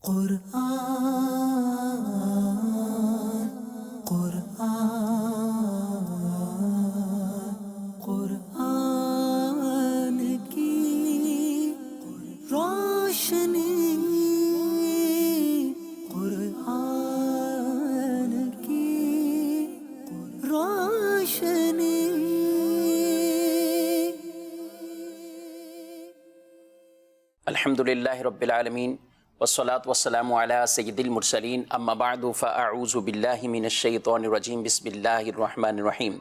قرآن قرآن قرآن کی روشنی، قرآن کی روشنی۔ الحمدللہ رب العالمین والصلاة والسلام علی سید المرسلین، اما بعد فاعوذ باللہ من الشیطان الرجیم، بسم اللہ الرحمن الرحیم۔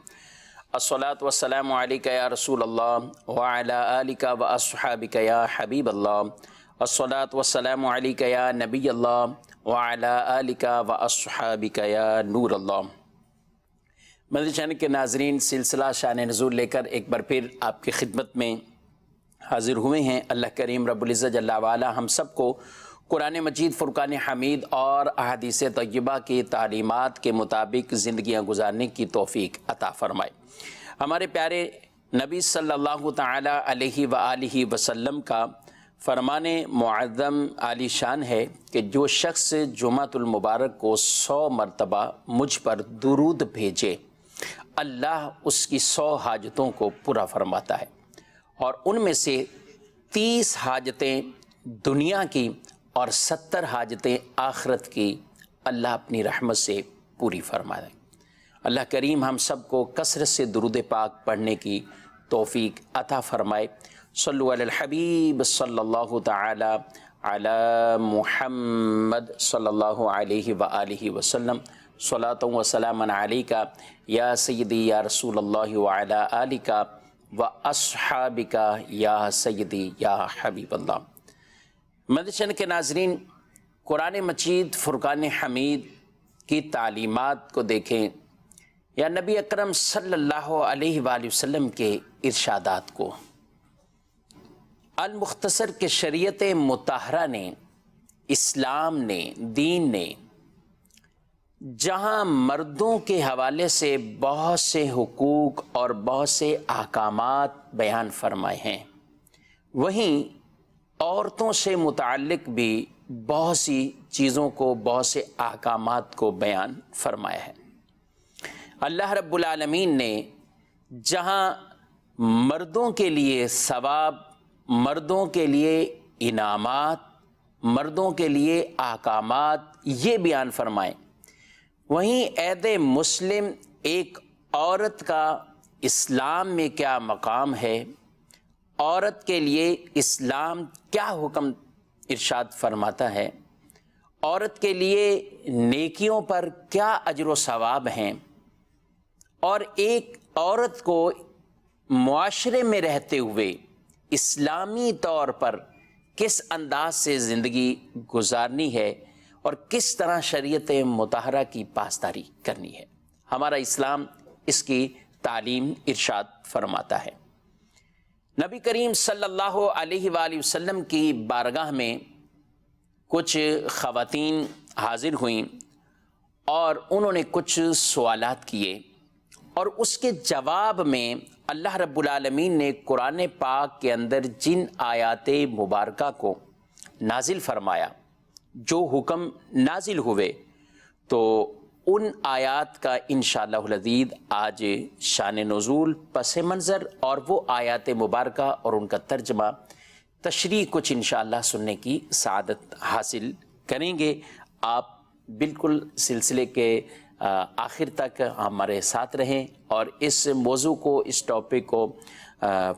الصلاة والسلام علیک یا رسول اللہ وعلی آلک واصحابک یا حبیب اللہ، الصلاة والسلام علیک یا نبی اللہ وعلی آلک واصحابک یا نور اللہ۔ مدنی چینل کے ناظرین، سلسلہ شان نزول لے کر ایک بار پھر آپ کی خدمت میں حاضر ہوئے ہیں۔ اللہ کریم رب العزت جل وعلا ہم سب کو قرآن مجید، فرقان حمید اور احادیث طیبہ کی تعلیمات کے مطابق زندگیاں گزارنے کی توفیق عطا فرمائے۔ ہمارے پیارے نبی صلی اللہ تعالی علیہ وآلہ وسلم کا فرمان معظم عالی شان ہے کہ جو شخص جمعۃ المبارک کو 100 مرتبہ مجھ پر درود بھیجے، اللہ اس کی 100 حاجتوں کو پورا فرماتا ہے، اور ان میں سے 30 حاجتیں دنیا کی اور 70 حاجتیں آخرت کی اللہ اپنی رحمت سے پوری فرما دے۔ اللہ کریم ہم سب کو کثرت سے درود پاک پڑھنے کی توفیق عطا فرمائے۔ صلو علی الحبیب صلی اللہ تعالی علی محمد صلی اللہ علیہ وآلہ وسلم، صلاۃ و سلام علیک یا سیدی یا رسول اللہ وعلی آلک واصحابک یا سیدی یا حبیب اللہ۔ مدنی چینل کے ناظرین، قرآن مجید، فرقان حمید کی تعلیمات کو دیکھیں یا نبی اکرم صلی اللہ علیہ وآلہ وسلم کے ارشادات کو۔ المختصر کے شریعت مطہرہ نے، اسلام نے، دین نے جہاں مردوں کے حوالے سے بہت سے حقوق اور بہت سے احکامات بیان فرمائے ہیں، وہیں عورتوں سے متعلق بھی بہت سی چیزوں کو، بہت سے احکامات کو بیان فرمایا ہے۔ اللہ رب العالمین نے جہاں مردوں کے لیے ثواب، مردوں کے لیے انعامات، مردوں کے لیے احکامات یہ بیان فرمائے، وہیں عہد مسلم ایک عورت کا اسلام میں کیا مقام ہے، عورت کے لیے اسلام کیا حکم ارشاد فرماتا ہے، عورت کے لیے نیکیوں پر کیا اجر و ثواب ہیں، اور ایک عورت کو معاشرے میں رہتے ہوئے اسلامی طور پر کس انداز سے زندگی گزارنی ہے اور کس طرح شریعت مطہرہ کی پاسداری کرنی ہے، ہمارا اسلام اس کی تعلیم ارشاد فرماتا ہے۔ نبی کریم صلی اللہ علیہ وآلہ وسلم کی بارگاہ میں کچھ خواتین حاضر ہوئیں اور انہوں نے کچھ سوالات کیے، اور اس کے جواب میں اللہ رب العالمین نے قرآن پاک کے اندر جن آیات مبارکہ کو نازل فرمایا، جو حکم نازل ہوئے، تو ان آیات کا انشاءاللہ العزیز آج شان نزول، پس منظر اور وہ آیات مبارکہ اور ان کا ترجمہ، تشریح کچھ انشاءاللہ سننے کی سعادت حاصل کریں گے۔ آپ بالکل سلسلے کے آخر تک ہمارے ساتھ رہیں اور اس موضوع کو، اس ٹاپک کو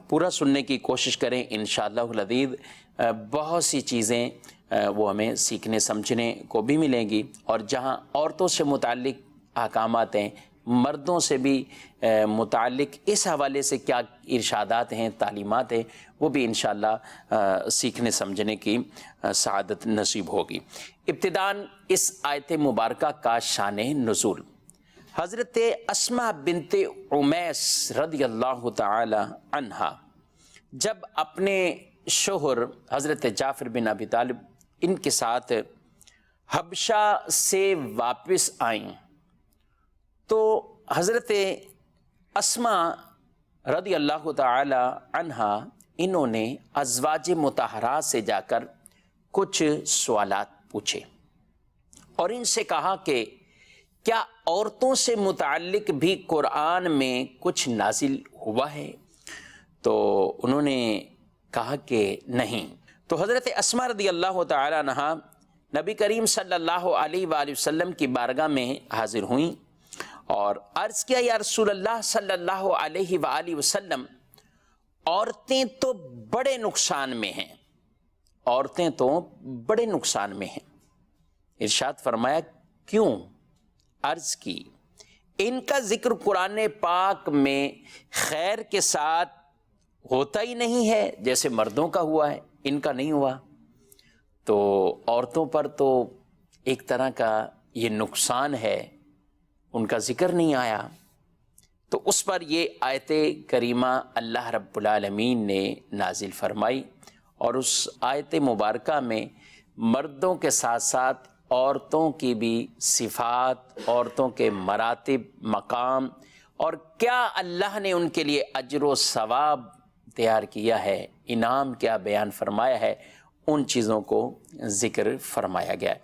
پورا سننے کی کوشش کریں۔ انشاءاللہ العزیز بہت سی چیزیں وہ ہمیں سیکھنے سمجھنے کو بھی ملیں گی، اور جہاں عورتوں سے متعلق احکامات ہیں، مردوں سے بھی متعلق اس حوالے سے کیا ارشادات ہیں، تعلیمات ہیں، وہ بھی انشاءاللہ سیکھنے سمجھنے کی سعادت نصیب ہوگی۔ ابتداً اس آیت مبارکہ کا شان نزول، حضرت اسماء بنت عمیس رضی اللہ تعالی عنہا جب اپنے شوہر حضرت جعفر بن ابی طالب ان کے ساتھ حبشہ سے واپس آئیں، تو حضرت اسماء رضی اللہ تعالی عنہا انہوں نے ازواج مطہرات سے جا کر کچھ سوالات پوچھے اور ان سے کہا کہ کیا عورتوں سے متعلق بھی قرآن میں کچھ نازل ہوا ہے؟ تو انہوں نے کہا کہ نہیں۔ تو حضرت اسماء رضی اللہ تعالی عنہا نبی کریم صلی اللہ علیہ وآلہ وسلم کی بارگاہ میں حاضر ہوئیں اور عرض کیا، یا رسول اللہ صلی اللہ علیہ وآلہ وسلم، عورتیں تو بڑے نقصان میں ہیں، عورتیں تو بڑے نقصان میں ہیں۔ ارشاد فرمایا کیوں؟ عرض کی ان کا ذکر قرآن پاک میں خیر کے ساتھ ہوتا ہی نہیں ہے جیسے مردوں کا ہوا ہے، ان کا نہیں ہوا، تو عورتوں پر تو ایک طرح کا یہ نقصان ہے، ان کا ذکر نہیں آیا۔ تو اس پر یہ آیت کریمہ اللہ رب العالمین نے نازل فرمائی اور اس آیت مبارکہ میں مردوں کے ساتھ ساتھ عورتوں کی بھی صفات، عورتوں کے مراتب، مقام اور کیا اللہ نے ان کے لیے اجر و ثواب تیار کیا ہے، انعام کیا بیان فرمایا ہے، ان چیزوں کو ذکر فرمایا گیا ہے۔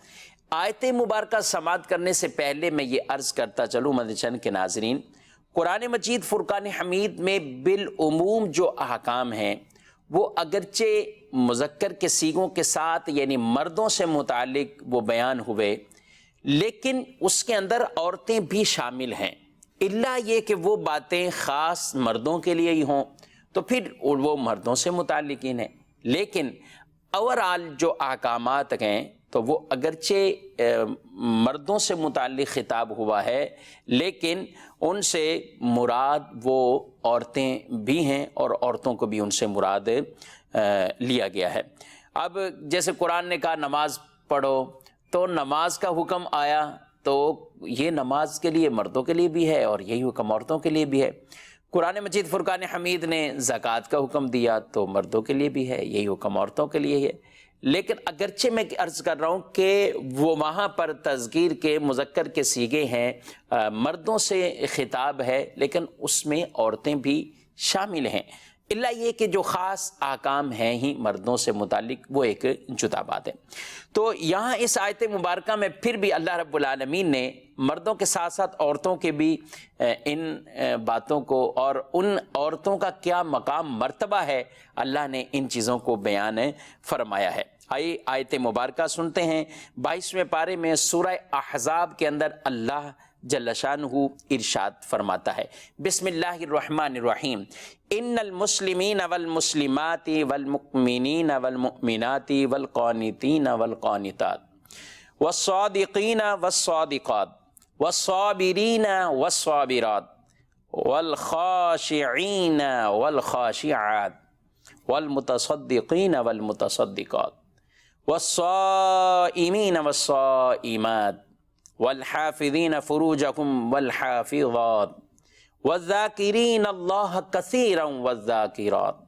آیت مبارکہ سماعت کرنے سے پہلے میں یہ عرض کرتا چلوں مدنی کے ناظرین، قرآن مجید فرقان حمید میں بالعموم جو احکام ہیں وہ اگرچہ مذکر کے صیغوں کے ساتھ یعنی مردوں سے متعلق وہ بیان ہوئے، لیکن اس کے اندر عورتیں بھی شامل ہیں، الا یہ کہ وہ باتیں خاص مردوں کے لیے ہی ہوں تو پھر وہ مردوں سے متعلقین ہیں، لیکن اوورآل جو احکامات ہیں تو وہ اگرچہ مردوں سے متعلق خطاب ہوا ہے لیکن ان سے مراد وہ عورتیں بھی ہیں اور عورتوں کو بھی ان سے مراد لیا گیا ہے۔ اب جیسے قرآن نے کہا نماز پڑھو، تو نماز کا حکم آیا تو یہ نماز کے لیے مردوں کے لیے بھی ہے اور یہی حکم عورتوں کے لیے بھی ہے۔ قرآن مجید فرقان حمید نے زکوٰۃ کا حکم دیا تو مردوں کے لیے بھی ہے، یہی حکم عورتوں کے لیے ہے۔ لیکن اگرچہ میں عرض کر رہا ہوں کہ وہ وہاں پر تذکیر کے مذکر کے صیغے ہیں، مردوں سے خطاب ہے، لیکن اس میں عورتیں بھی شامل ہیں، الا یہ کہ جو خاص احکام ہیں ہی مردوں سے متعلق وہ ایک جدا بات ہے۔ تو یہاں اس آیت مبارکہ میں پھر بھی اللہ رب العالمین نے مردوں کے ساتھ ساتھ عورتوں کے بھی ان باتوں کو اور ان عورتوں کا کیا مقام مرتبہ ہے اللہ نے ان چیزوں کو بیان فرمایا ہے۔ آئیے آیت مبارکہ سنتے ہیں۔ 22ویں پارے میں سورہ احزاب کے اندر اللہ جل شانہ ارشاد فرماتا ہے، بسم اللہ الرحمن الرحیم، ان المسلمین والمسلمات والمؤمنین والمؤمنات والقانتین والقانتات والصادقین والصادقات والصابرین والصابرات والخاشعین والخاشعات والمتصدقین والمتصدقات والصائمین والصائمات والحافظین فروجهم والحافظات والذاکرین اللہ کثیرا والذاکرات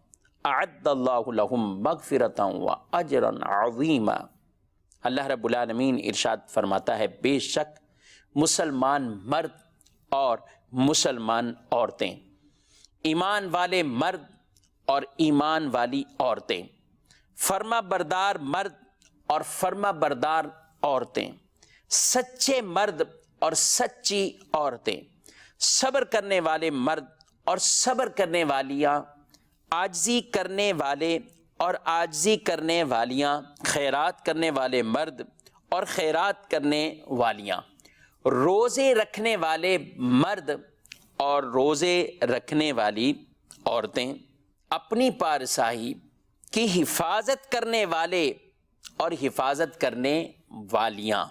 اعد اللہ لهم مغفرتا واجرا عظیما۔ اللہ رب العالمین ارشاد فرماتا ہے، بے شک مسلمان مرد اور مسلمان عورتیں، ایمان والے مرد اور ایمان والی عورتیں، فرما بردار مرد اور فرما بردار عورتیں، سچے مرد اور سچی عورتیں، صبر کرنے والے مرد اور صبر کرنے والیاں، عاجزی کرنے والے اور عاجزی کرنے والیاں، خیرات کرنے والے مرد اور خیرات کرنے والیاں، روزے رکھنے والے مرد اور روزے رکھنے والی عورتیں، اپنی پارسائی کی حفاظت کرنے والے اور حفاظت کرنے والیاں،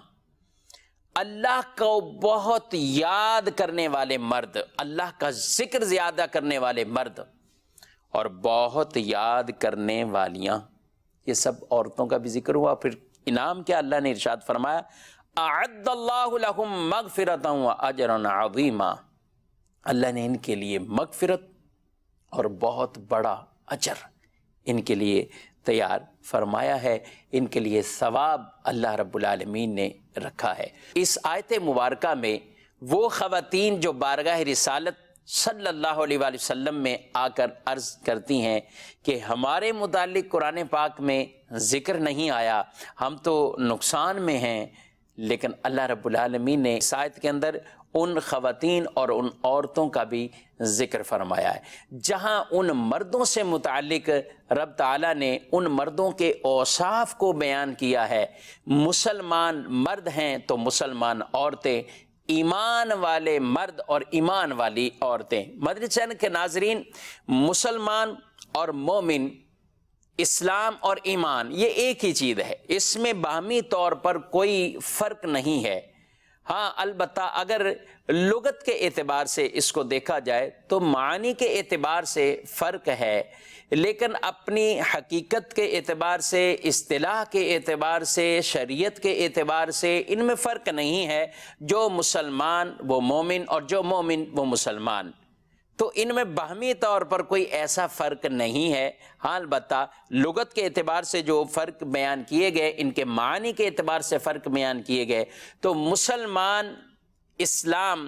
اللہ کو بہت یاد کرنے والے مرد، اللہ کا ذکر زیادہ کرنے والے مرد اور بہت یاد کرنے والیاں، یہ سب عورتوں کا بھی ذکر ہوا۔ پھر انعام کیا اللہ نے ارشاد فرمایا، اعد اللہ لہم مغفرتا واجرا عظیما، اللہ نے ان کے لیے مغفرت اور بہت بڑا اجر ان کے لیے تیار فرمایا ہے، ان کے لیے ثواب اللہ رب العالمین نے رکھا ہے۔ اس آیت مبارکہ میں وہ خواتین جو بارگاہ رسالت صلی اللہ علیہ وآلہ وسلم میں آ کر عرض کرتی ہیں کہ ہمارے متعلق قرآن پاک میں ذکر نہیں آیا، ہم تو نقصان میں ہیں، لیکن اللہ رب العالمین نے اس آیت کے اندر ان خواتین اور ان عورتوں کا بھی ذکر فرمایا ہے، جہاں ان مردوں سے متعلق رب تعالیٰ نے ان مردوں کے اوصاف کو بیان کیا ہے۔ مسلمان مرد ہیں تو مسلمان عورتیں، ایمان والے مرد اور ایمان والی عورتیں۔ مدنی چینل کے ناظرین، مسلمان اور مومن، اسلام اور ایمان یہ ایک ہی چیز ہے، اس میں باہمی طور پر کوئی فرق نہیں ہے۔ ہاں البتہ اگر لغت کے اعتبار سے اس کو دیکھا جائے تو معنی کے اعتبار سے فرق ہے، لیکن اپنی حقیقت کے اعتبار سے، اصطلاح کے اعتبار سے، شریعت کے اعتبار سے ان میں فرق نہیں ہے۔ جو مسلمان وہ مومن اور جو مومن وہ مسلمان، تو ان میں باہمی طور پر کوئی ایسا فرق نہیں ہے۔ ہاں البتہ لغت کے اعتبار سے جو فرق بیان کیے گئے، ان کے معنی کے اعتبار سے فرق بیان کیے گئے، تو مسلمان، اسلام،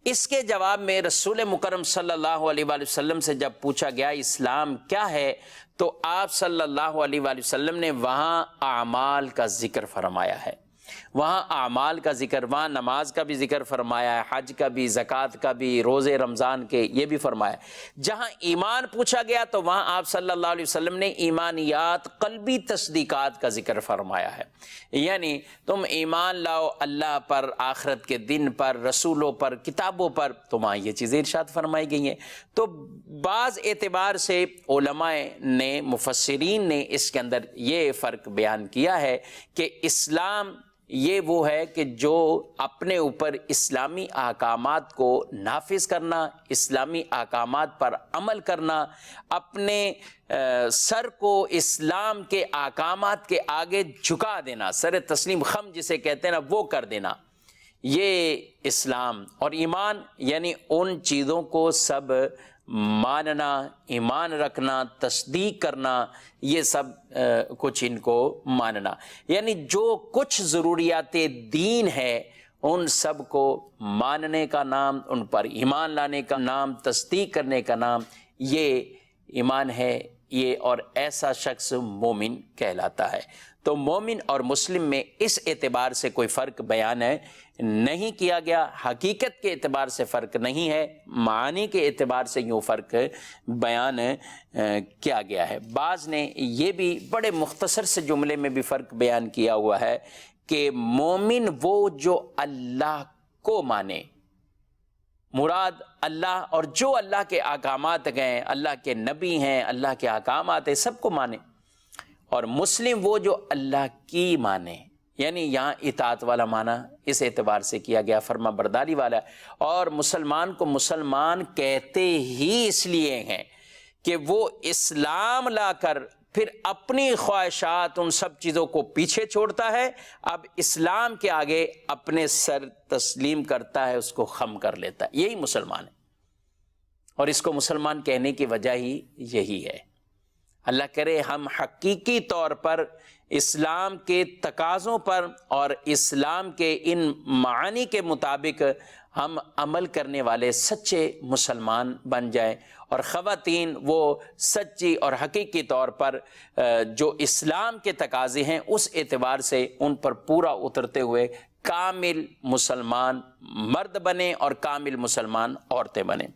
اس کے جواب میں رسول مکرم صلی اللہ علیہ وآلہ وسلم سے جب پوچھا گیا اسلام کیا ہے، تو آپ صلی اللہ علیہ وآلہ وسلم نے وہاں اعمال کا ذکر فرمایا ہے، وہاں اعمال کا ذکر، وہاں نماز کا بھی ذکر فرمایا ہے، حج کا بھی، زکوٰۃ کا بھی، روزے رمضان کے یہ بھی فرمایا۔ جہاں ایمان پوچھا گیا تو وہاں آپ صلی اللہ علیہ وسلم نے ایمانیات، قلبی تصدیقات کا ذکر فرمایا ہے، یعنی تم ایمان لاؤ اللہ پر، آخرت کے دن پر، رسولوں پر، کتابوں پر، تو وہاں یہ چیزیں ارشاد فرمائی گئی ہیں۔ تو بعض اعتبار سے علماء نے، مفسرین نے اس کے اندر یہ فرق بیان کیا ہے کہ اسلام یہ وہ ہے کہ جو اپنے اوپر اسلامی احکامات کو نافذ کرنا، اسلامی احکامات پر عمل کرنا، اپنے سر کو اسلام کے احکامات کے آگے جھکا دینا، سر تسلیم خم جسے کہتے ہیں نا، وہ کر دینا، یہ اسلام اور ایمان، یعنی ان چیزوں کو سب ماننا، ایمان رکھنا، تصدیق کرنا، یہ سب کچھ ان کو ماننا، یعنی جو کچھ ضروریات دین ہے ان سب کو ماننے کا نام، ان پر ایمان لانے کا نام، تصدیق کرنے کا نام، یہ ایمان ہے، یہ اور ایسا شخص مومن کہلاتا ہے۔ تو مومن اور مسلم میں اس اعتبار سے کوئی فرق بیان نہیں کیا گیا، حقیقت کے اعتبار سے فرق نہیں ہے، معنی کے اعتبار سے یوں فرق بیان کیا گیا ہے۔ بعض نے یہ بھی بڑے مختصر سے جملے میں بھی فرق بیان کیا ہوا ہے کہ مومن وہ جو اللہ کو مانے، مراد اللہ، اور جو اللہ کے احکامات گئے، اللہ کے نبی ہیں، اللہ کے احکامات ہیں، سب کو مانے، اور مسلم وہ جو اللہ کی مانے، یعنی یہاں اطاعت والا معنی اس اعتبار سے کیا گیا، فرما برداری والا، اور مسلمان کو مسلمان کہتے ہی اس لیے ہیں کہ وہ اسلام لا کر پھر اپنی خواہشات، ان سب چیزوں کو پیچھے چھوڑتا ہے، اب اسلام کے آگے اپنے سر تسلیم کرتا ہے، اس کو خم کر لیتا ہے، یہی مسلمان ہے، اور اس کو مسلمان کہنے کی وجہ ہی یہی ہے۔ اللہ کرے ہم حقیقی طور پر اسلام کے تقاضوں پر اور اسلام کے ان معانی کے مطابق ہم عمل کرنے والے سچے مسلمان بن جائیں، اور خواتین وہ سچی اور حقیقی طور پر جو اسلام کے تقاضے ہیں اس اعتبار سے ان پر پورا اترتے ہوئے کامل مسلمان مرد بنے اور کامل مسلمان عورتیں بنیں۔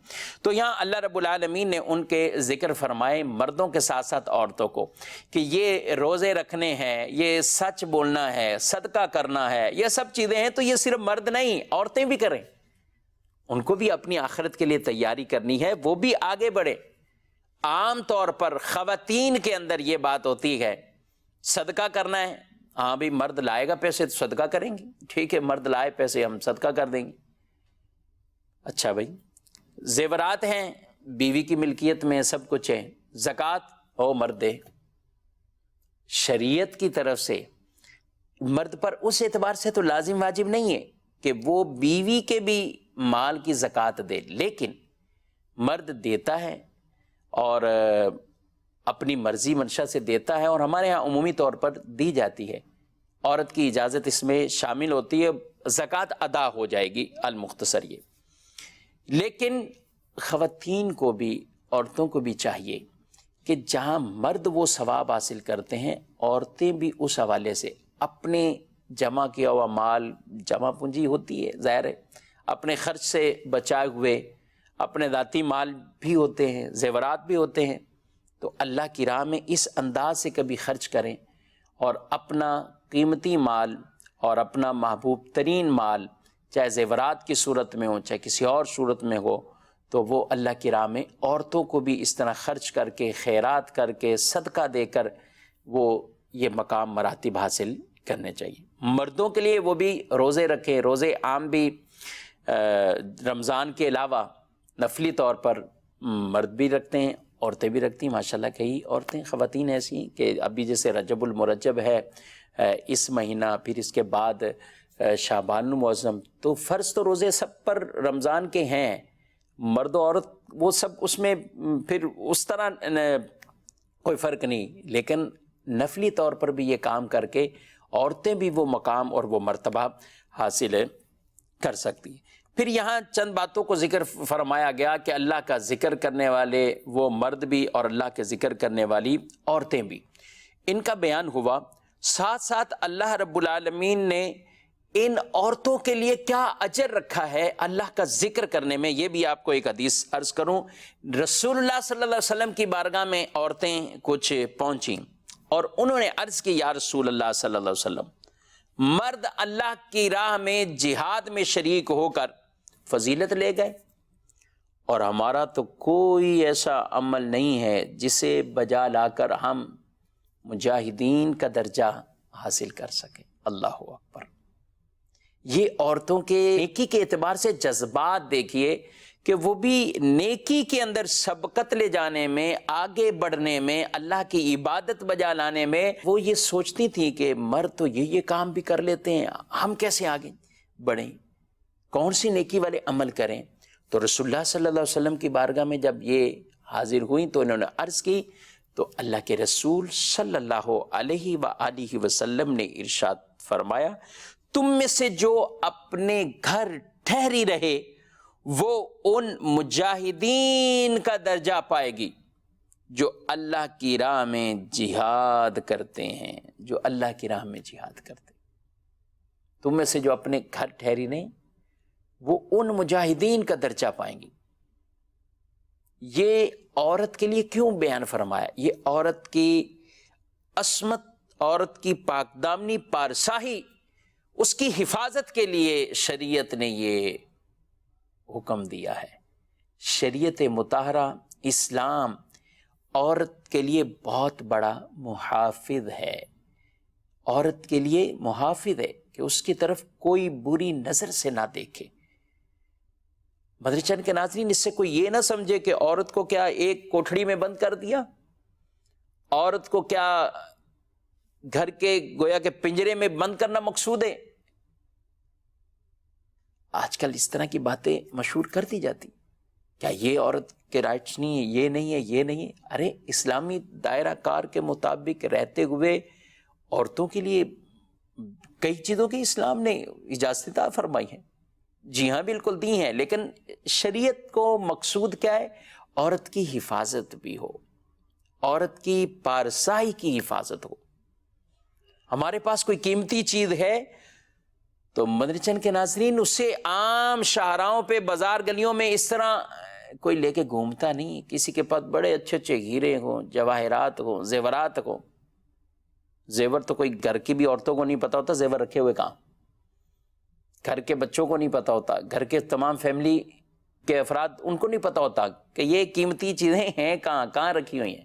تو یہاں اللہ رب العالمین نے ان کے ذکر فرمائے، مردوں کے ساتھ ساتھ عورتوں کو، کہ یہ روزے رکھنے ہیں، یہ سچ بولنا ہے، صدقہ کرنا ہے، یہ سب چیزیں ہیں، تو یہ صرف مرد نہیں، عورتیں بھی کریں، ان کو بھی اپنی آخرت کے لیے تیاری کرنی ہے، وہ بھی آگے بڑھے۔ عام طور پر خواتین کے اندر یہ بات ہوتی ہے، صدقہ کرنا ہے، ہاں بھی مرد لائے گا پیسے تو صدقہ کریں گے، ٹھیک ہے مرد لائے پیسے ہم صدقہ کر دیں گے، اچھا بھائی زیورات ہیں بیوی کی ملکیت میں، سب کچھ ہے، زکوٰۃ او مرد دے، شریعت کی طرف سے مرد پر اس اعتبار سے تو لازم واجب نہیں ہے کہ وہ بیوی کے بھی مال کی زکوٰۃ دے، لیکن مرد دیتا ہے اور اپنی مرضی منشا سے دیتا ہے، اور ہمارے ہاں عمومی طور پر دی جاتی ہے، عورت کی اجازت اس میں شامل ہوتی ہے، زکوٰۃ ادا ہو جائے گی، المختصر یہ۔ لیکن خواتین کو بھی، عورتوں کو بھی چاہیے کہ جہاں مرد وہ ثواب حاصل کرتے ہیں، عورتیں بھی اس حوالے سے اپنے جمع کیا ہوا مال، جمع پونجی ہوتی ہے ظاہر ہے، اپنے خرچ سے بچائے ہوئے اپنے ذاتی مال بھی ہوتے ہیں، زیورات بھی ہوتے ہیں، تو اللہ کی راہ میں اس انداز سے کبھی خرچ کریں اور اپنا قیمتی مال اور اپنا محبوب ترین مال، چاہے زیورات کی صورت میں ہو چاہے کسی اور صورت میں ہو، تو وہ اللہ کی راہ میں عورتوں کو بھی اس طرح خرچ کر کے، خیرات کر کے، صدقہ دے کر وہ یہ مقام مراتب حاصل کرنے چاہیے۔ مردوں کے لیے وہ بھی روزے رکھیں، روزے عام بھی رمضان کے علاوہ نفلی طور پر مرد بھی رکھتے ہیں، عورتیں بھی رکھتی ہیں۔ ماشاءاللہ کئی عورتیں، خواتین ایسی ہیں کہ ابھی جیسے رجب المرجب ہے اس مہینہ، پھر اس کے بعد شعبان المعظم، تو فرض تو روزے سب پر رمضان کے ہیں، مرد و عورت وہ سب اس میں پھر اس طرح کوئی فرق نہیں، لیکن نفلی طور پر بھی یہ کام کر کے عورتیں بھی وہ مقام اور وہ مرتبہ حاصل کر سکتی ہیں۔ پھر یہاں چند باتوں کو ذکر فرمایا گیا کہ اللہ کا ذکر کرنے والے وہ مرد بھی اور اللہ کے ذکر کرنے والی عورتیں بھی، ان کا بیان ہوا۔ ساتھ ساتھ اللہ رب العالمین نے ان عورتوں کے لیے کیا اجر رکھا ہے اللہ کا ذکر کرنے میں، یہ بھی آپ کو ایک حدیث عرض کروں۔ رسول اللہ صلی اللہ علیہ وسلم کی بارگاہ میں عورتیں کچھ پہنچیں اور انہوں نے عرض کی، یا رسول اللہ صلی اللہ علیہ وسلم، مرد اللہ کی راہ میں جہاد میں شریک ہو کر فضیلت لے گئے، اور ہمارا تو کوئی ایسا عمل نہیں ہے جسے بجا لا کر ہم مجاہدین کا درجہ حاصل کر سکیں۔ اللہ اکبر۔ یہ عورتوں کے نیکی کے اعتبار سے جذبات دیکھیے کہ وہ بھی نیکی کے اندر سبقت لے جانے میں، آگے بڑھنے میں، اللہ کی عبادت بجا لانے میں، وہ یہ سوچتی تھی کہ مرد تو یہ کام بھی کر لیتے ہیں، ہم کیسے آگے بڑھیں، کون سی نیکی والے عمل کریں۔ تو رسول اللہ صلی اللہ علیہ وسلم کی بارگاہ میں جب یہ حاضر ہوئیں تو انہوں نے عرض کی، تو اللہ کے رسول صلی اللہ علیہ وآلہ وسلم نے ارشاد فرمایا، تم میں سے جو اپنے گھر ٹھہری رہے وہ ان مجاہدین کا درجہ پائے گی جو اللہ کی راہ میں جہاد کرتے ہیں، جو اللہ کی راہ میں جہاد کرتے ہیں۔ تم میں سے جو اپنے گھر ٹھہری نہیں وہ ان مجاہدین کا درجہ پائیں گی۔ یہ عورت کے لیے کیوں بیان فرمایا؟ یہ عورت کی عصمت، عورت کی پاک دامنی، پارسائی، اس کی حفاظت کے لیے شریعت نے یہ حکم دیا ہے۔ شریعت مطہرہ اسلام عورت کے لیے بہت بڑا محافظ ہے، عورت کے لیے محافظ ہے کہ اس کی طرف کوئی بری نظر سے نہ دیکھے۔ مدنی چینل کے ناظرین، اس سے کوئی یہ نہ سمجھے کہ عورت کو کیا ایک کوٹھڑی میں بند کر دیا، عورت کو کیا گھر کے گویا کہ پنجرے میں بند کرنا مقصود ہے۔ آج کل اس طرح کی باتیں مشہور کر دی جاتی، کیا یہ عورت کے رائٹس نہیں ہے، یہ نہیں ہے، یہ نہیں ہے۔ ارے اسلامی دائرہ کار کے مطابق رہتے ہوئے عورتوں کے لیے کئی چیزوں کی اسلام نے اجازت عطا فرمائی ہے، جی ہاں بالکل دی ہیں، لیکن شریعت کو مقصود کیا ہے؟ عورت کی حفاظت بھی ہو، عورت کی پارسائی کی حفاظت ہو۔ ہمارے پاس کوئی قیمتی چیز ہے تو مدنی چینل کے ناظرین اسے عام شاہراہوں پہ، بازار گلیوں میں اس طرح کوئی لے کے گھومتا نہیں۔ کسی کے پاس بڑے اچھے اچھے ہیرے ہوں، جواہرات ہوں، زیورات ہوں۔ زیور تو کوئی گھر کی بھی عورتوں کو نہیں پتا ہوتا زیور رکھے ہوئے کہاں، گھر کے بچوں کو نہیں پتا ہوتا، گھر کے تمام فیملی کے افراد ان کو نہیں پتا ہوتا کہ یہ قیمتی چیزیں ہیں کہاں رکھی ہوئی ہیں۔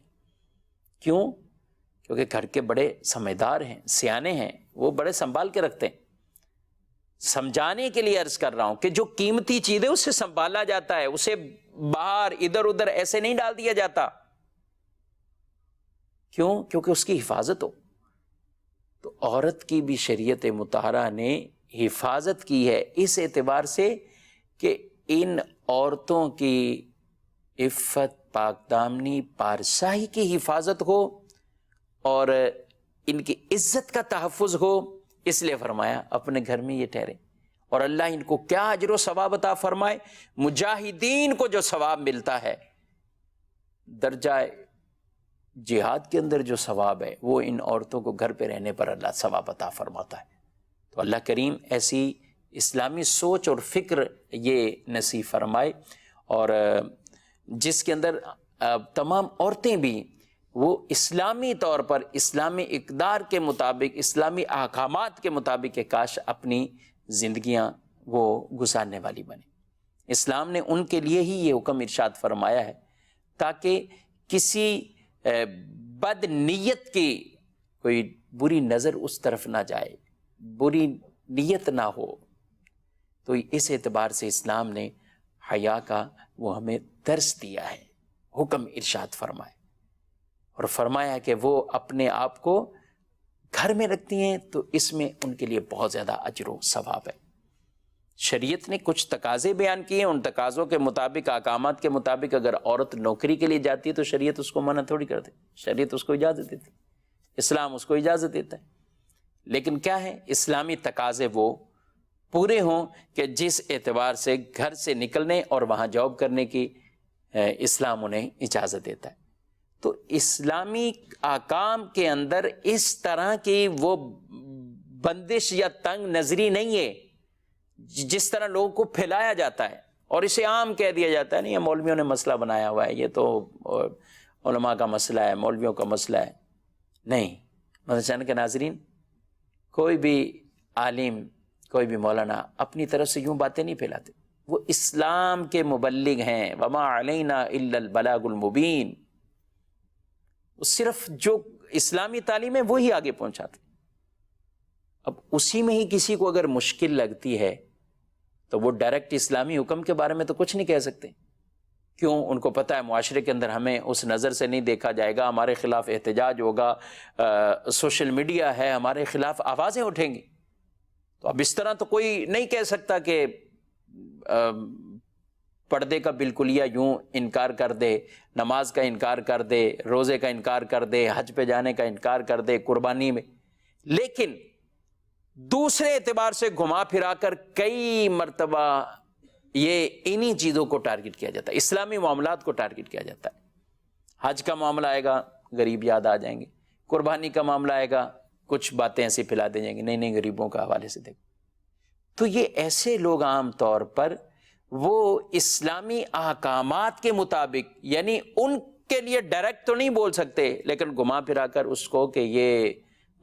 کیوں؟ کیونکہ گھر کے بڑے سمجھدار ہیں، سیانے ہیں، وہ بڑے سنبھال کے رکھتے ہیں۔ سمجھانے کے لیے عرض کر رہا ہوں کہ جو قیمتی چیز ہے اسے سنبھالا جاتا ہے، اسے باہر ادھر ادھر ایسے نہیں ڈال دیا جاتا۔ کیوں؟ کیونکہ اس کی حفاظت ہو۔ تو عورت کی بھی شریعت مطہرہ نے حفاظت کی ہے اس اعتبار سے کہ ان عورتوں کی عفت، پاک دامنی، پارسائی کی حفاظت ہو اور ان کی عزت کا تحفظ ہو، اس لیے فرمایا اپنے گھر میں یہ ٹھہرے۔ اور اللہ ان کو کیا اجر و ثواب عطا فرمائے. مجاہدین کو جو ثواب ملتا ہے درجہ جہاد کے اندر جو ثواب ہے وہ ان عورتوں کو گھر پہ رہنے پر اللہ ثواب عطا فرماتا ہے. تو اللہ کریم ایسی اسلامی سوچ اور فکر یہ نصیب فرمائے، اور جس کے اندر تمام عورتیں بھی وہ اسلامی طور پر اسلامی اقدار کے مطابق اسلامی احکامات کے مطابق کاش اپنی زندگیاں وہ گزارنے والی بنیں. اسلام نے ان کے لیے ہی یہ حکم ارشاد فرمایا ہے تاکہ کسی بد نیت کی کوئی بری نظر اس طرف نہ جائے، بری نیت نہ ہو. تو اس اعتبار سے اسلام نے حیا کا وہ ہمیں درس دیا ہے، حکم ارشاد فرمایا، اور فرمایا کہ وہ اپنے آپ کو گھر میں رکھتی ہیں تو اس میں ان کے لیے بہت زیادہ اجر و ثواب ہے. شریعت نے کچھ تقاضے بیان کیے ہیں، ان تقاضوں کے مطابق احکامات کے مطابق اگر عورت نوکری کے لیے جاتی ہے تو شریعت اس کو منع تھوڑی کرتی، شریعت اس کو اجازت دیتی، اسلام اس کو اجازت دیتا ہے. لیکن کیا ہے، اسلامی تقاضے وہ پورے ہوں کہ جس اعتبار سے گھر سے نکلنے اور وہاں جاب کرنے کی اسلام انہیں اجازت دیتا ہے. تو اسلامی احکام کے اندر اس طرح کی وہ بندش یا تنگ نظری نہیں ہے جس طرح لوگوں کو پھیلایا جاتا ہے اور اسے عام کہہ دیا جاتا ہے. نہیں، یہ مولویوں نے مسئلہ بنایا ہوا ہے، یہ تو علماء کا مسئلہ ہے، مولویوں کا مسئلہ ہے. نہیں، مدرسہ کے ناظرین، کوئی بھی عالم، کوئی بھی مولانا اپنی طرف سے یوں باتیں نہیں پھیلاتے. وہ اسلام کے مبلغ ہیں. وما علینا الا البلاغ المبین. صرف جو اسلامی تعلیم ہے وہی آگے پہنچاتے. اب اسی میں ہی کسی کو اگر مشکل لگتی ہے تو وہ ڈائریکٹ اسلامی حکم کے بارے میں تو کچھ نہیں کہہ سکتے. کیوں؟ ان کو پتہ ہے معاشرے کے اندر ہمیں اس نظر سے نہیں دیکھا جائے گا، ہمارے خلاف احتجاج ہوگا، سوشل میڈیا ہے، ہمارے خلاف آوازیں اٹھیں گی. تو اب اس طرح تو کوئی نہیں کہہ سکتا کہ پردے کا بالکلیہ یوں انکار کر دے، نماز کا انکار کر دے، روزے کا انکار کر دے، حج پہ جانے کا انکار کر دے، قربانی میں. لیکن دوسرے اعتبار سے گھما پھرا کر کئی مرتبہ یہ انہی چیزوں کو ٹارگٹ کیا جاتا ہے، اسلامی معاملات کو ٹارگٹ کیا جاتا ہے. حج کا معاملہ آئے گا، غریب یاد آ جائیں گے. قربانی کا معاملہ آئے گا، کچھ باتیں ایسی پھیلا دے جائیں گے، نہیں نہیں غریبوں کا حوالے سے دیکھو. تو یہ ایسے لوگ عام طور پر وہ اسلامی احکامات کے مطابق، یعنی ان کے لیے ڈائریکٹ تو نہیں بول سکتے لیکن گھما پھرا کر اس کو کہ یہ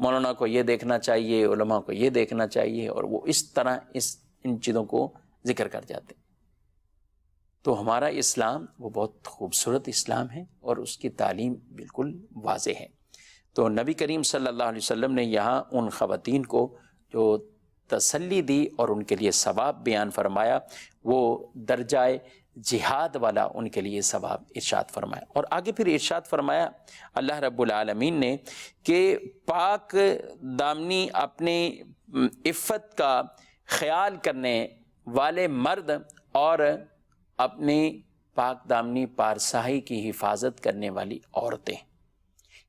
مولانا کو یہ دیکھنا چاہیے، علماء کو یہ دیکھنا چاہیے، اور وہ اس طرح ان چیزوں کو ذکر کر جاتے. تو ہمارا اسلام وہ بہت خوبصورت اسلام ہے اور اس کی تعلیم بالکل واضح ہے. تو نبی کریم صلی اللہ علیہ وسلم نے یہاں ان خواتین کو جو تسلی دی اور ان کے لیے ثواب بیان فرمایا، وہ درجہ جہاد والا ان کے لیے ثواب ارشاد فرمایا. اور آگے پھر ارشاد فرمایا اللہ رب العالمین نے کہ پاک دامنی اپنی عفت کا خیال کرنے والے مرد اور اپنی پاک دامنی پارسائی کی حفاظت کرنے والی عورتیں،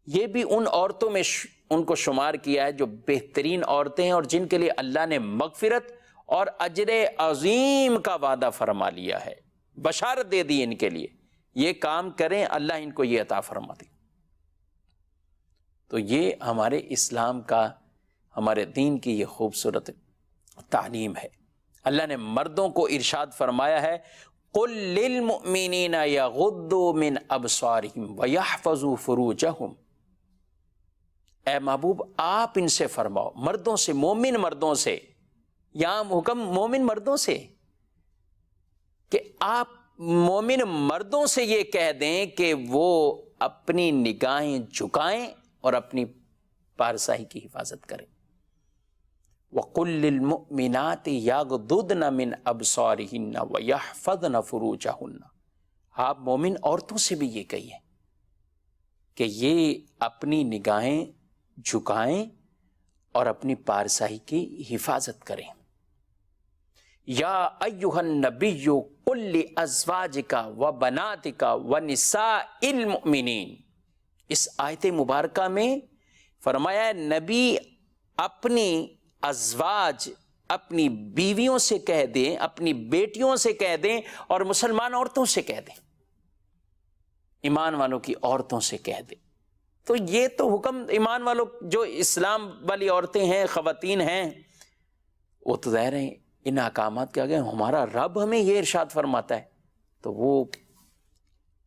یہ بھی ان عورتوں میں ان کو شمار کیا ہے جو بہترین عورتیں ہیں اور جن کے لیے اللہ نے مغفرت اور اجر عظیم کا وعدہ فرما لیا ہے، بشارت دے دی ان کے لیے، یہ کام کریں اللہ ان کو یہ عطا فرما دے. تو یہ ہمارے اسلام کا، ہمارے دین کی یہ خوبصورت تعلیم ہے. اللہ نے مردوں کو ارشاد فرمایا ہے قُل لِّلْمُؤْمِنِينَ يَغُضُّوا مِنْ أَبْصَارِهِمْ وَيَحْفَظُوا فُرُوجَهُمْ. اے محبوب آپ ان سے فرماؤ، مردوں سے، مومن مردوں سے، یہاں حکم مومن مردوں سے، کہ آپ مومن مردوں سے یہ کہہ دیں کہ وہ اپنی نگاہیں جھکائیں اور اپنی پارسائی کی حفاظت کریں. وَقُلْ لِلْمُؤْمِنَاتِ يَغْضُضْنَ مِنْ أَبْصَارِهِنَّ وَيَحْفَظْنَ فُرُوجَهُنَّ. آپ مومن عورتوں سے بھی یہ کہیے کہ یہ اپنی نگاہیں جھکائیں اور اپنی پارسائی کی حفاظت کریں. یا ایھا النبی قل لازواجک وبناتک ونساء المؤمنین. اس آیت مبارکہ میں فرمایا نبی اپنی ازواج، اپنی بیویوں سے کہہ دیں، اپنی بیٹیوں سے کہہ دیں، اور مسلمان عورتوں سے کہہ دیں، ایمان والوں کی عورتوں سے کہہ دیں۔ تو یہ تو حکم ایمان والوں، جو اسلام والی عورتیں ہیں، خواتین ہیں، وہ تو ظاہر ہیں ان احکامات کے آگے ہمارا رب ہمیں یہ ارشاد فرماتا ہے، تو وہ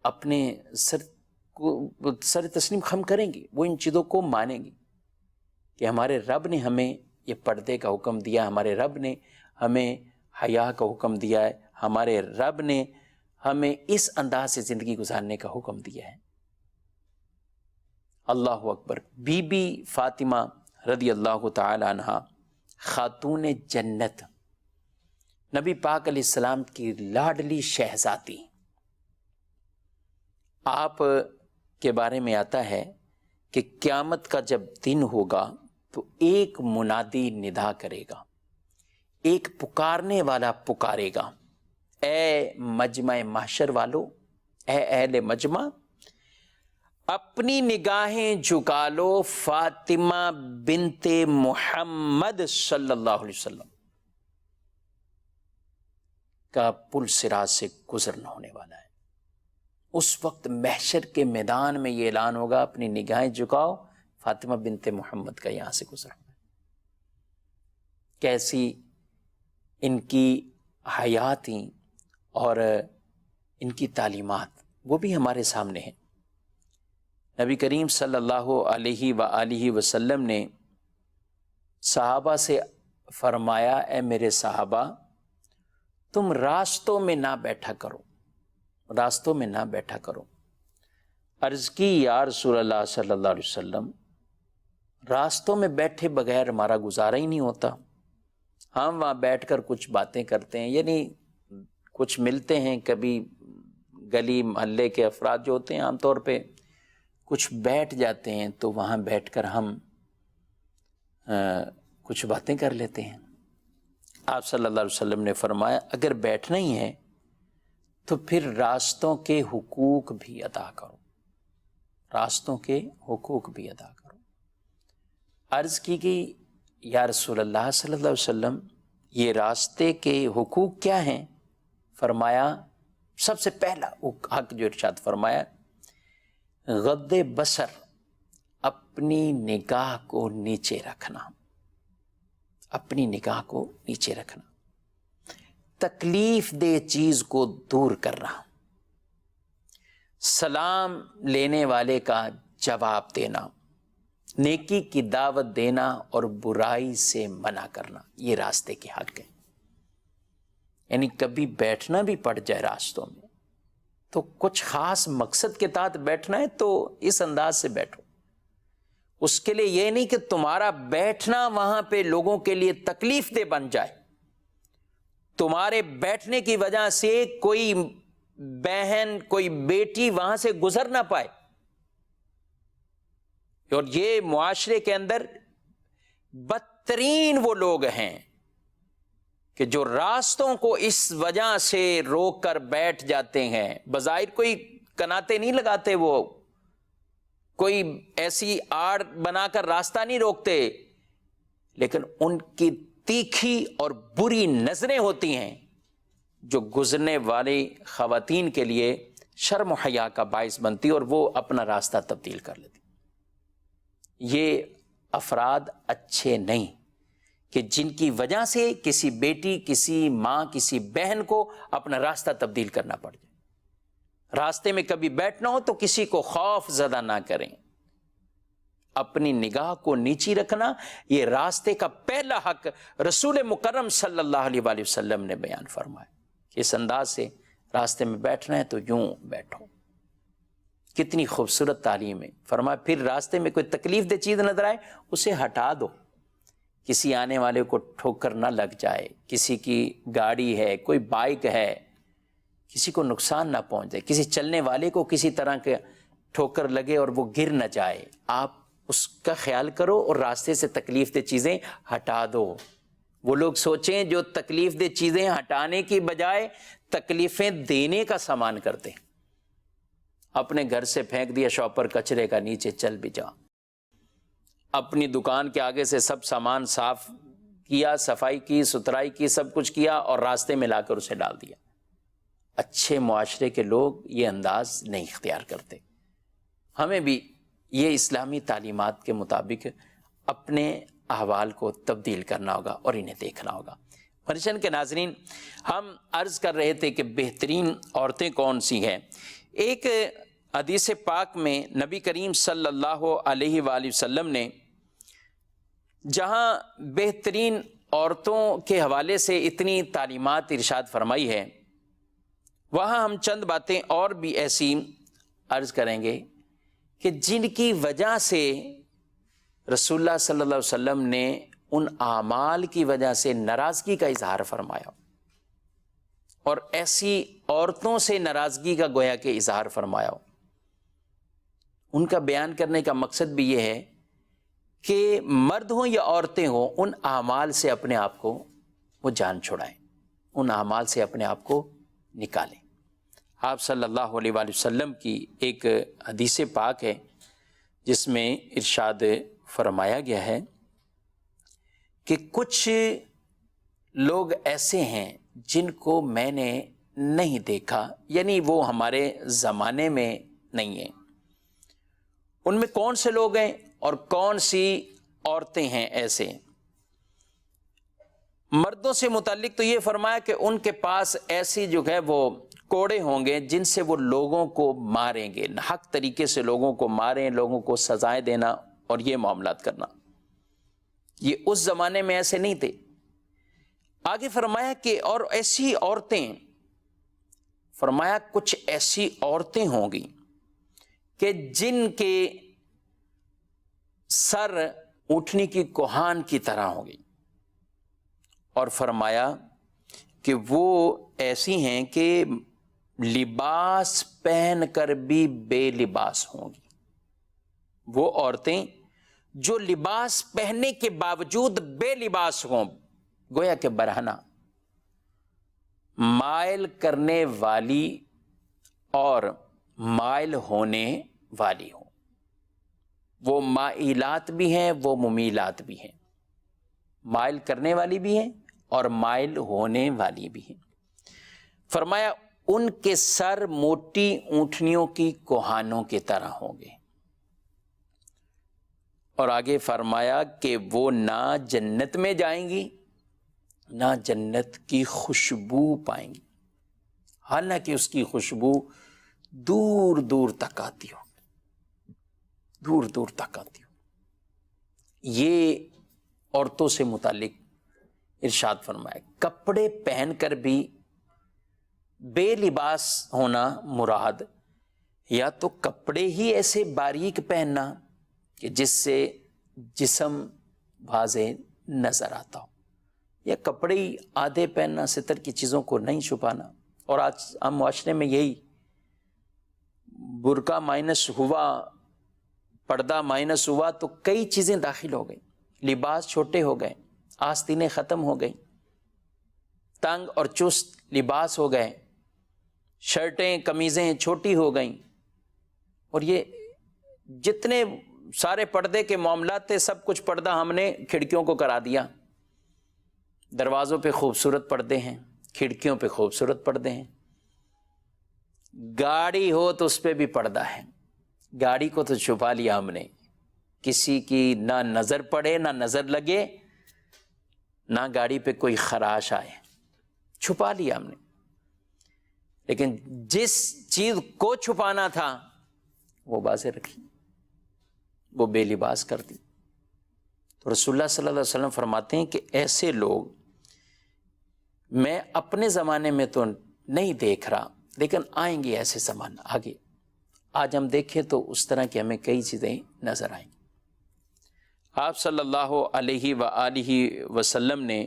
اپنے سر تسلیم خم کریں گی، وہ ان چیزوں کو مانیں گی کہ ہمارے رب نے ہمیں یہ پردے کا حکم دیا، ہمارے رب نے ہمیں حیا کا حکم دیا ہے، ہمارے رب نے ہمیں اس انداز سے زندگی گزارنے کا حکم دیا ہے۔ اللہ اکبر۔ بی بی فاطمہ رضی اللہ تعالی عنہا خاتون جنت، نبی پاک علیہ السلام کی لاڈلی شہزادی، آپ کے بارے میں آتا ہے کہ قیامت کا جب دن ہوگا تو ایک منادی ندا کرے گا، ایک پکارنے والا پکارے گا، اے مجمع محشر والو، اے اہل مجمع، اپنی نگاہیں جھکا لو فاطمہ بنت محمد صلی اللہ علیہ وسلم کا پل صراط سے گزرنا ہونے والا ہے۔ اس وقت محشر کے میدان میں یہ اعلان ہوگا، اپنی نگاہیں جھکاؤ، فاطمہ بنت محمد کا یہاں سے گزرنا۔ کیسی ان کی حیات تھیں اور ان کی تعلیمات، وہ بھی ہمارے سامنے ہیں۔ نبی کریم صلی اللہ علیہ وآلہ وسلم نے صحابہ سے فرمایا، اے میرے صحابہ، تم راستوں میں نہ بیٹھا کرو، راستوں میں نہ بیٹھا کرو۔ عرض کی، یا رسول اللہ صلی اللہ علیہ وسلم، راستوں میں بیٹھے بغیر ہمارا گزارا ہی نہیں ہوتا، ہم وہاں بیٹھ کر کچھ باتیں کرتے ہیں، یعنی کچھ ملتے ہیں، کبھی گلی محلے کے افراد جو ہوتے ہیں عام طور پہ کچھ بیٹھ جاتے ہیں، تو وہاں بیٹھ کر ہم کچھ باتیں کر لیتے ہیں۔ آپ صلی اللہ علیہ وسلم نے فرمایا، اگر بیٹھنا ہی ہے تو پھر راستوں کے حقوق بھی ادا کرو، راستوں کے حقوق بھی ادا کرو۔ عرض کی گئی، یا رسول اللہ صلی اللہ علیہ وسلم، یہ راستے کے حقوق کیا ہیں؟ فرمایا، سب سے پہلا حق جو ارشاد فرمایا، غض بصر، اپنی نگاہ کو نیچے رکھنا، اپنی نگاہ کو نیچے رکھنا، تکلیف دہ چیز کو دور کرنا، سلام لینے والے کا جواب دینا، نیکی کی دعوت دینا اور برائی سے منع کرنا، یہ راستے کے حق ہیں۔ یعنی کبھی بیٹھنا بھی پڑ جائے راستوں میں تو کچھ خاص مقصد کے تحت بیٹھنا ہے تو اس انداز سے بیٹھو، اس کے لیے یہ نہیں کہ تمہارا بیٹھنا وہاں پہ لوگوں کے لیے تکلیف دہ بن جائے، تمہارے بیٹھنے کی وجہ سے کوئی بہن، کوئی بیٹی وہاں سے گزر نہ پائے۔ اور یہ معاشرے کے اندر بدترین وہ لوگ ہیں کہ جو راستوں کو اس وجہ سے روک کر بیٹھ جاتے ہیں، بظاہر کوئی کناتے نہیں لگاتے، وہ کوئی ایسی آڑ بنا کر راستہ نہیں روکتے، لیکن ان کی تیکھی اور بری نظریں ہوتی ہیں جو گزرنے والی خواتین کے لیے شرم و حیا کا باعث بنتی اور وہ اپنا راستہ تبدیل کر لیتی۔ یہ افراد اچھے نہیں کہ جن کی وجہ سے کسی بیٹی، کسی ماں، کسی بہن کو اپنا راستہ تبدیل کرنا پڑ جائے۔ راستے میں کبھی بیٹھنا ہو تو کسی کو خوف زدہ نہ کریں، اپنی نگاہ کو نیچی رکھنا، یہ راستے کا پہلا حق رسول مکرم صلی اللہ علیہ وآلہ وسلم نے بیان فرمایا کہ اس انداز سے راستے میں بیٹھنا ہے تو یوں بیٹھو۔ کتنی خوبصورت تعلیم ہے۔ فرمایا پھر راستے میں کوئی تکلیف دہ چیز نظر آئے اسے ہٹا دو، کسی آنے والے کو ٹھوکر نہ لگ جائے، کسی کی گاڑی ہے، کوئی بائک ہے، کسی کو نقصان نہ پہنچے، کسی چلنے والے کو کسی طرح کے ٹھوکر لگے اور وہ گر نہ جائے، آپ اس کا خیال کرو اور راستے سے تکلیف دہ چیزیں ہٹا دو۔ وہ لوگ سوچیں جو تکلیف دہ چیزیں ہٹانے کی بجائے تکلیفیں دینے کا سامان کرتے ہیں، اپنے گھر سے پھینک دیا شاپر کچرے کا، نیچے چل بھی جا، اپنی دکان کے آگے سے سب سامان صاف کیا، صفائی کی، ستھرائی کی، سب کچھ کیا اور راستے میں لا کر اسے ڈال دیا۔ اچھے معاشرے کے لوگ یہ انداز نہیں اختیار کرتے۔ ہمیں بھی یہ اسلامی تعلیمات کے مطابق اپنے احوال کو تبدیل کرنا ہوگا اور انہیں دیکھنا ہوگا۔ فرشن کے ناظرین، ہم عرض کر رہے تھے کہ بہترین عورتیں کون سی ہیں۔ ایک حدیث پاک میں نبی کریم صلی اللہ علیہ وآلہ وسلم نے جہاں بہترین عورتوں کے حوالے سے اتنی تعلیمات ارشاد فرمائی ہے، وہاں ہم چند باتیں اور بھی ایسی عرض کریں گے کہ جن کی وجہ سے رسول اللہ صلی اللہ علیہ وسلم نے ان اعمال کی وجہ سے ناراضگی کا اظہار فرمایا، اور ایسی عورتوں سے ناراضگی کا گویا کہ اظہار فرمایا۔ ان کا بیان کرنے کا مقصد بھی یہ ہے کہ مرد ہوں یا عورتیں ہوں، ان اعمال سے اپنے آپ کو وہ جان چھڑائیں، ان اعمال سے اپنے آپ کو نکالیں۔ آپ صلی اللہ علیہ وآلہ وسلم کی ایک حدیث پاک ہے جس میں ارشاد فرمایا گیا ہے کہ کچھ لوگ ایسے ہیں جن کو میں نے نہیں دیکھا، یعنی وہ ہمارے زمانے میں نہیں ہیں۔ ان میں کون سے لوگ ہیں اور کون سی عورتیں ہیں ایسے؟ مردوں سے متعلق تو یہ فرمایا کہ ان کے پاس ایسی جو ہے وہ کوڑے ہوں گے جن سے وہ لوگوں کو ماریں گے، حق طریقے سے لوگوں کو ماریں، لوگوں کو سزائیں دینا اور یہ معاملات کرنا۔ یہ اس زمانے میں ایسے نہیں تھے۔ آگے فرمایا کہ اور ایسی عورتیں، فرمایا کچھ ایسی عورتیں ہوں گی کہ جن کے سر اونٹنی کی کوہان کی طرح ہوں گی، اور فرمایا کہ وہ ایسی ہیں کہ لباس پہن کر بھی بے لباس ہوں گی۔ وہ عورتیں جو لباس پہننے کے باوجود بے لباس ہوں، گویا کہ برہنہ، مائل کرنے والی اور مائل ہونے والی ہوں۔ وہ مائلات بھی ہیں، وہ ممیلات بھی ہیں، مائل کرنے والی بھی ہیں اور مائل ہونے والی بھی ہیں۔ فرمایا ان کے سر موٹی اونٹنیوں کی کوہانوں کی طرح ہوں گے، اور آگے فرمایا کہ وہ نہ جنت میں جائیں گی نہ جنت کی خوشبو پائیں گی، حالانکہ اس کی خوشبو دور دور تک آتی ہو، دور دور تک آتی ہو۔ یہ عورتوں سے متعلق ارشاد فرمایا۔ کپڑے پہن کر بھی بے لباس ہونا مراد، یا تو کپڑے ہی ایسے باریک پہننا کہ جس سے جسم واضح نظر آتا ہو، یا کپڑے ہی آدھے پہننا، ستر کی چیزوں کو نہیں چھپانا۔ اور آج ہم معاشرے میں یہی برقع مائنس ہوا، پردہ مائنس ہوا تو کئی چیزیں داخل ہو گئیں، لباس چھوٹے ہو گئے، آستینیں ختم ہو گئیں، تنگ اور چست لباس ہو گئے، شرٹیں قمیضیں چھوٹی ہو گئیں، اور یہ جتنے سارے پردے کے معاملات تھے سب کچھ پردہ ہم نے کھڑکیوں کو کرا دیا۔ دروازوں پہ خوبصورت پردے ہیں، کھڑکیوں پہ خوبصورت پردے ہیں، گاڑی ہو تو اس پہ بھی پردہ ہے، گاڑی کو تو چھپا لیا ہم نے، کسی کی نہ نظر پڑے نہ نظر لگے، نہ گاڑی پہ کوئی خراش آئے، چھپا لیا ہم نے۔ لیکن جس چیز کو چھپانا تھا وہ واضح رکھی، وہ بے لباس کر دی۔ تو رسول اللہ صلی اللہ علیہ وسلم فرماتے ہیں کہ ایسے لوگ میں اپنے زمانے میں تو نہیں دیکھ رہا، لیکن آئیں گے ایسے زمان آگے۔ آج ہم دیکھیں تو اس طرح کی ہمیں کئی چیزیں نظر آئیں گی۔ آپ صلی اللہ علیہ وآلہ وسلم نے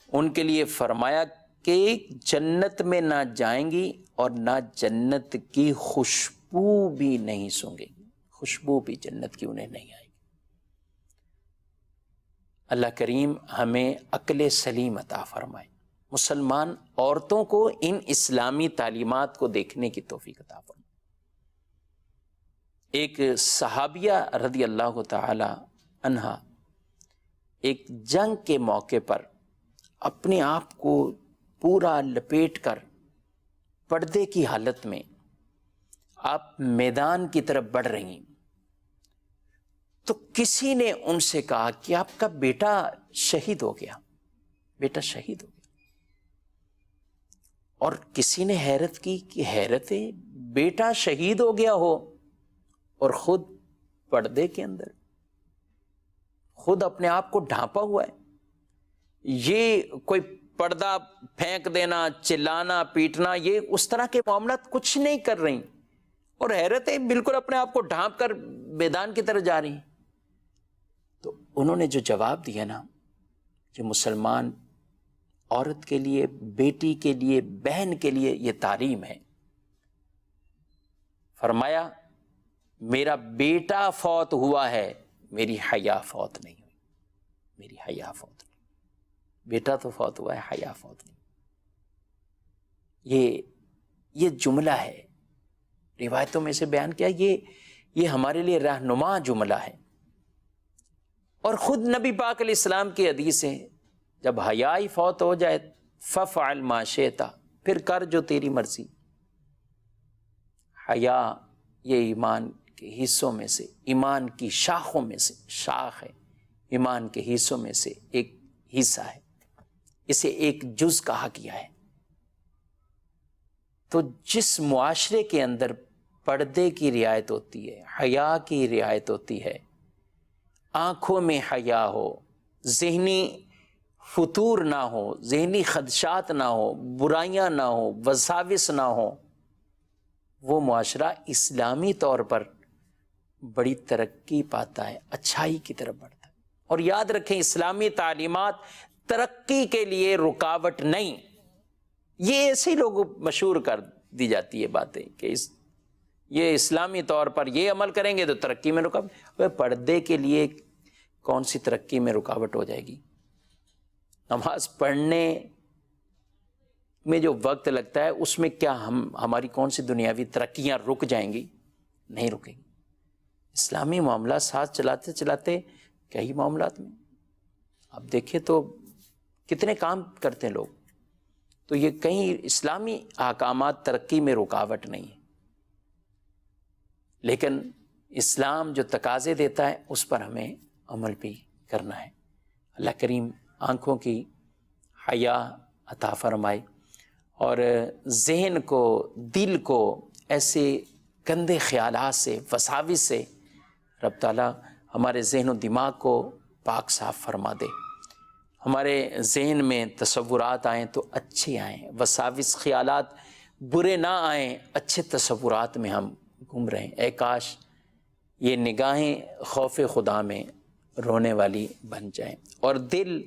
ان کے لیے فرمایا کہ جنت میں نہ جائیں گی اور نہ جنت کی خوشبو بھی نہیں سونگیں گی، خوشبو بھی جنت کی انہیں نہیں آئے گی۔ اللہ کریم ہمیں عقل سلیم عطا فرمائے، مسلمان عورتوں کو ان اسلامی تعلیمات کو دیکھنے کی توفیق عطا فرمائے۔ ایک صحابیہ رضی اللہ تعالی عنہا ایک جنگ کے موقع پر اپنے آپ کو پورا لپیٹ کر پردے کی حالت میں آپ میدان کی طرف بڑھ رہی ہیں، تو کسی نے ان سے کہا کہ آپ کا بیٹا شہید ہو گیا، بیٹا شہید ہو گیا۔ اور کسی نے حیرت کی کہ حیرت ہے، بیٹا شہید ہو گیا ہو اور خود پردے کے اندر، خود اپنے آپ کو ڈھانپا ہوا ہے۔ یہ کوئی پردہ پھینک دینا، چلانا، پیٹنا، یہ اس طرح کے معاملات کچھ نہیں کر رہی، اور حیرت ہے بالکل اپنے آپ کو ڈھانپ کر میدان کی طرف جا رہی۔ تو انہوں نے جو جواب دیا نا، جو مسلمان عورت کے لیے، بیٹی کے لیے، بہن کے لیے یہ تعلیم ہے۔ فرمایا میرا بیٹا فوت ہوا ہے، میری حیا فوت نہیں ہوئی، میری حیا فوت نہیں۔ بیٹا تو فوت ہوا ہے، حیا فوت نہیں۔ یہ جملہ ہے، روایتوں میں سے بیان کیا، یہ ہمارے لیے رہنما جملہ ہے۔ اور خود نبی پاک علیہ السلام کی حدیث ہے، جب حیا ہی فوت ہو جائے ففعل ما شئت، پھر کر جو تیری مرضی۔ حیا یہ ایمان کے حصوں میں سے، ایمان کی شاخوں میں سے شاخ ہے، ایمان کے حصوں میں سے ایک حصہ ہے، اسے ایک جز کہا گیا ہے۔ تو جس معاشرے کے اندر پردے کی رعایت ہوتی ہے، حیا کی رعایت ہوتی ہے، آنکھوں میں حیا ہو، ذہنی فطور نہ ہو، ذہنی خدشات نہ ہو، برائیاں نہ ہو، وساوس نہ ہو، وہ معاشرہ اسلامی طور پر بڑی ترقی پاتا ہے، اچھائی کی طرف بڑھتا ہے۔ اور یاد رکھیں، اسلامی تعلیمات ترقی کے لیے رکاوٹ نہیں۔ یہ ایسے ہی لوگ مشہور کر دی جاتی ہے باتیں کہ یہ اسلامی طور پر یہ عمل کریں گے تو ترقی میں رکاوٹ۔ پردے کے لیے کون سی ترقی میں رکاوٹ ہو جائے گی؟ نماز پڑھنے میں جو وقت لگتا ہے اس میں کیا ہماری کون سی دنیاوی ترقیاں رک جائیں گی؟ نہیں رکیں گی۔ اسلامی معاملات ساتھ چلاتے چلاتے کئی معاملات میں آپ دیکھیں تو کتنے کام کرتے ہیں لوگ، تو یہ کہیں اسلامی احکامات ترقی میں رکاوٹ نہیں ہے، لیکن اسلام جو تقاضے دیتا ہے اس پر ہمیں عمل بھی کرنا ہے۔ اللہ کریم آنکھوں کی حیا عطا فرمائے، اور ذہن کو، دل کو ایسے گندے خیالات سے، وساوس سے رب تعالیٰ ہمارے ذہن و دماغ کو پاک صاف فرما دے۔ ہمارے ذہن میں تصورات آئیں تو اچھے آئیں، وساوس خیالات برے نہ آئیں، اچھے تصورات میں ہم گم رہیں۔ اے کاش یہ نگاہیں خوف خدا میں رونے والی بن جائیں، اور دل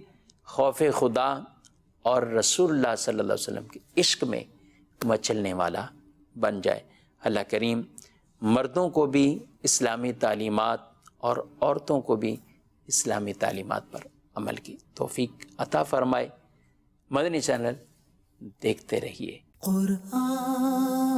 خوف خدا اور رسول اللہ صلی اللہ علیہ وسلم کے عشق میں مچلنے والا بن جائے۔ اللہ کریم مردوں کو بھی اسلامی تعلیمات اور عورتوں کو بھی اسلامی تعلیمات پر عمل کی توفیق عطا فرمائے۔ مدنی چینل دیکھتے رہیے۔ قرآن